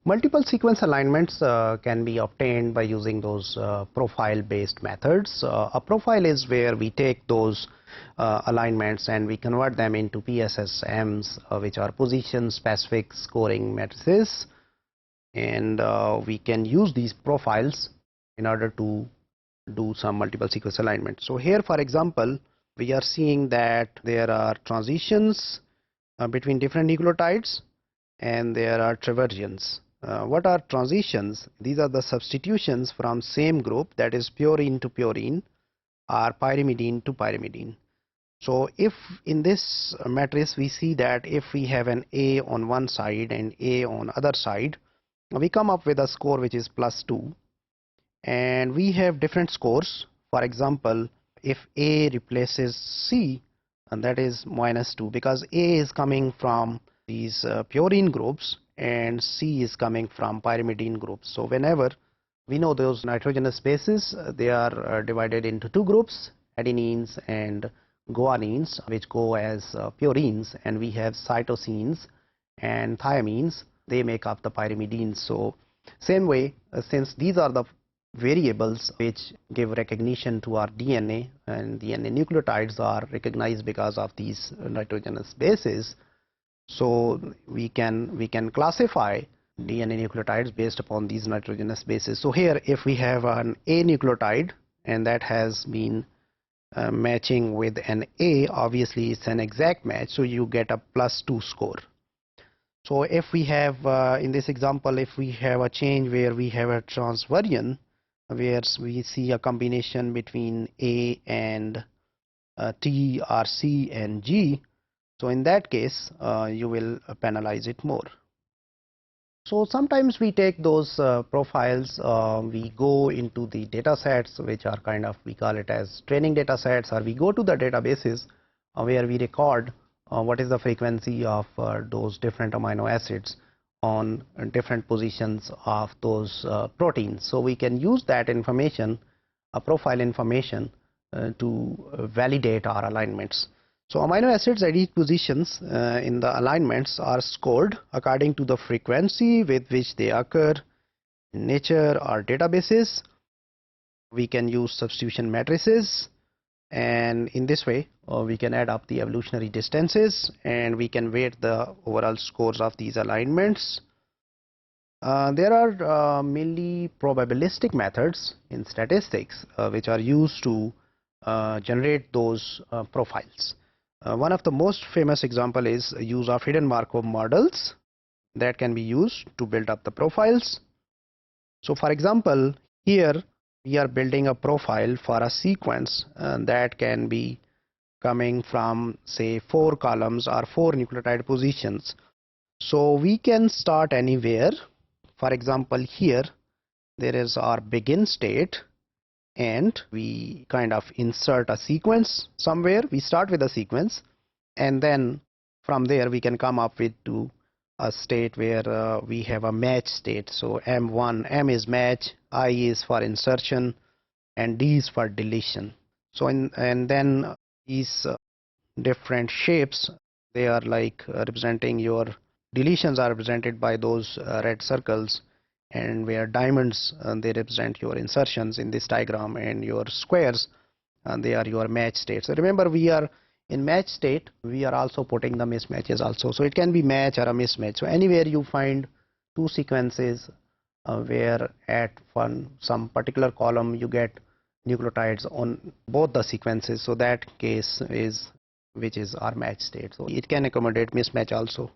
Multiple sequence alignments can be obtained by using those profile-based methods. A profile is where we take those alignments and we convert them into PSSMs, which are position-specific scoring matrices, and we can use these profiles in order to do some multiple sequence alignment. So here, for example, we are seeing that there are transitions between different nucleotides and there are traversions. What are transitions? These are the substitutions from same group, that is purine to purine or pyrimidine to pyrimidine. So if in this matrix we see that if we have an A on one side and A on other side, we come up with a score which is +2, and we have different scores. For example, if A replaces C, and that is -2, because A is coming from these purine groups and C is coming from pyrimidine groups. So whenever we know those nitrogenous bases, they are divided into two groups, adenines and guanines, which go as purines, and we have cytosines and thiamines, they make up the pyrimidines. So same way, since these are the variables which give recognition to our DNA, and DNA nucleotides are recognized because of these nitrogenous bases, so we can classify DNA nucleotides based upon these nitrogenous bases. So here, if we have an A nucleotide and that has been matching with an A, obviously it's an exact match, so you get a +2 score. So if we have in this example, if we have a change where we have a transvariant where we see a combination between A and T or C and G, so in that case you will penalize it more. So sometimes we take those profiles, we go into the data sets, which are kind of, we call it as training data sets, or we go to the databases where we record what is the frequency of those different amino acids on different positions of those proteins. So we can use that information, profile information, to validate our alignments. So amino acids at each positions in the alignments are scored according to the frequency with which they occur in nature or databases. We can use substitution matrices, and in this way we can add up the evolutionary distances and we can weight the overall scores of these alignments. There are mainly probabilistic methods in statistics which are used to generate those profiles. One of the most famous example is use of hidden Markov models that can be used to build up the profiles. So for example, here we are building a profile for a sequence that can be coming from, say, 4 columns or 4 nucleotide positions. So we can start anywhere. For example, here there is our begin state, and we kind of insert a sequence somewhere. We start with a sequence, and then from there we can come up with to a state where we have a match state. So M1, M is match, I is for insertion, and D is for deletion. So and then these different shapes, they are like representing your deletions are represented by those red circles, and where diamonds they represent your insertions in this diagram, and your squares they are your match states. So remember, we are in match state, we are also putting the mismatches also. So it can be match or a mismatch. So anywhere you find two sequences where at some particular column you get nucleotides on both the sequences, so that case is which is our match state. So it can accommodate mismatch also.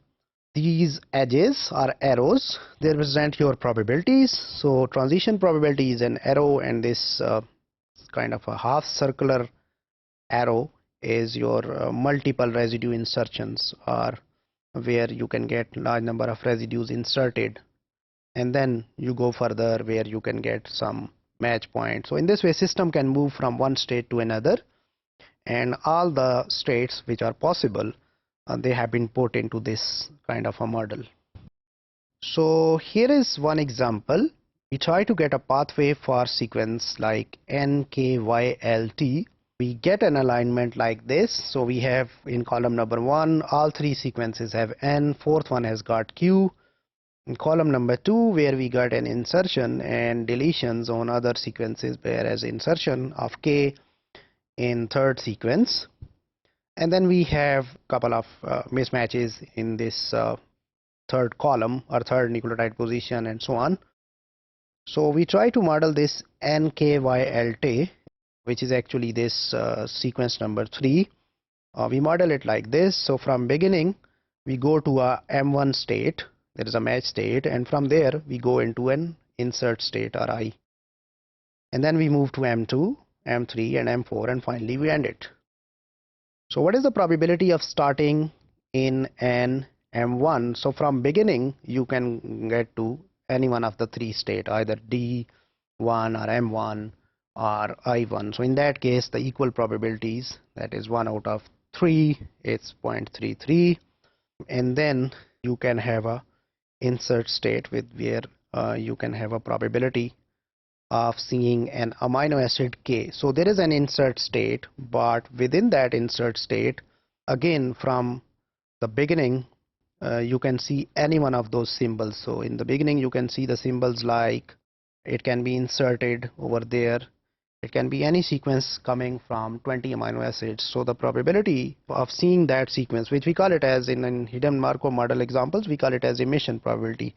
These edges are arrows, they represent your probabilities. So transition probability is an arrow, and this kind of a half circular arrow is your multiple residue insertions, or where you can get large number of residues inserted, and then you go further where you can get some match point. So in this way, system can move from one state to another, and all the states which are possible they have been put into this kind of a model. So here is one example. We try to get a pathway for sequence like NKYLT. We get an alignment like this. So we have in column number 1, all 3 sequences have N, 4th one has got Q, In column number 2, where we got an insertion and deletions on other sequences, whereas insertion of K in third sequence. And then we have a couple of mismatches in this third column or third nucleotide position and so on. So we try to model this NKYLT, which is actually this sequence number 3. We model it like this. So from beginning, we go to a M1 state, there is a match state, and from there we go into an insert state or I. And then we move to M2, M3 and M4, and finally we end it. So what is the probability of starting in an M1? So from beginning, you can get to any one of the 3 states, either D1 or M1 or I1. So in that case, the equal probabilities, that is 1 out of 3, it's 0.33. And then you can have a insert state with where you can have a probability of seeing an amino acid K. So there is an insert state, but within that insert state, again from the beginning, you can see any one of those symbols. So in the beginning, you can see the symbols like it can be inserted over there. It can be any sequence coming from 20 amino acids. So the probability of seeing that sequence, which we call it as in hidden Markov model examples, we call it as emission probability.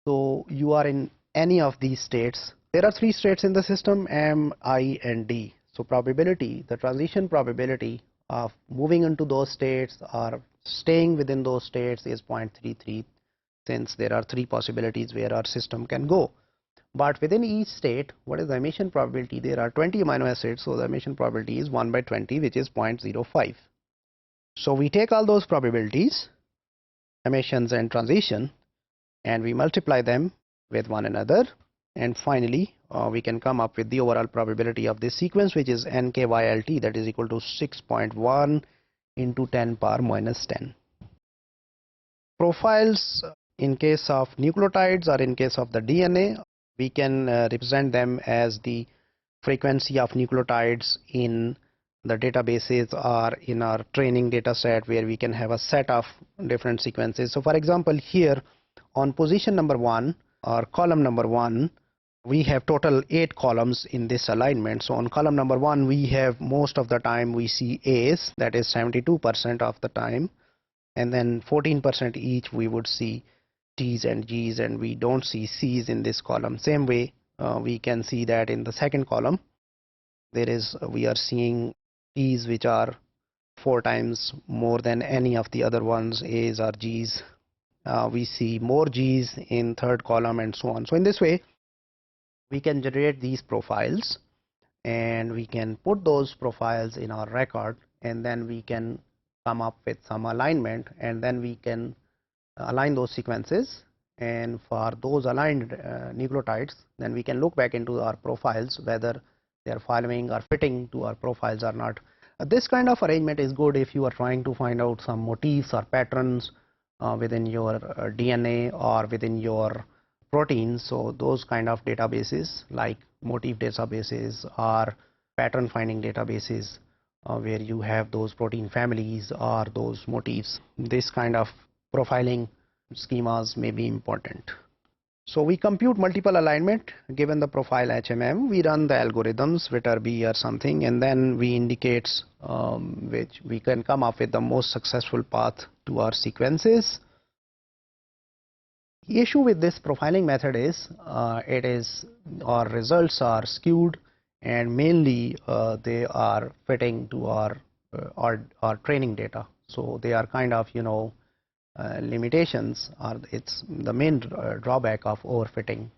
So you are in any of these states. There are 3 states in the system, M, I, and D. So probability, the transition probability of moving into those states or staying within those states is 0.33, since there are 3 possibilities where our system can go. But within each state, what is the emission probability? There are 20 amino acids, so the emission probability is 1 by 20, which is 0.05. So we take all those probabilities, emissions and transition, and we multiply them with one another, and finally we can come up with the overall probability of this sequence, which is NKYLT, that is equal to 6.1 into 10 power minus 10. Profiles in case of nucleotides or in case of the DNA, we can represent them as the frequency of nucleotides in the databases or in our training data set, where we can have a set of different sequences. So for example, here on position number 1 or column number 1, we have total 8 columns in this alignment. So on column number 1, we have most of the time we see A's, that is 72% of the time, and then 14% each we would see T's and G's, and we don't see C's in this column. Same way we can see that in the second column we are seeing T's which are 4 times more than any of the other ones, A's or G's. We see more G's in third column and so on. So in this way we can generate these profiles, and we can put those profiles in our record, and then we can come up with some alignment, and then we can align those sequences. And for those aligned nucleotides, then we can look back into our profiles whether they are following or fitting to our profiles or not. This kind of arrangement is good if you are trying to find out some motifs or patterns within your DNA or within your proteins. So those kind of databases like motif databases or pattern finding databases where you have those protein families or those motifs, this kind of profiling schemas may be important. So we compute multiple alignment given the profile HMM. We run the algorithms, Viterbi or something, and then we indicate which we can come up with the most successful path to our sequences. The issue with this profiling method is our results are skewed, and mainly they are fitting to our training data. So they are kind of, limitations, or it's the main drawback of overfitting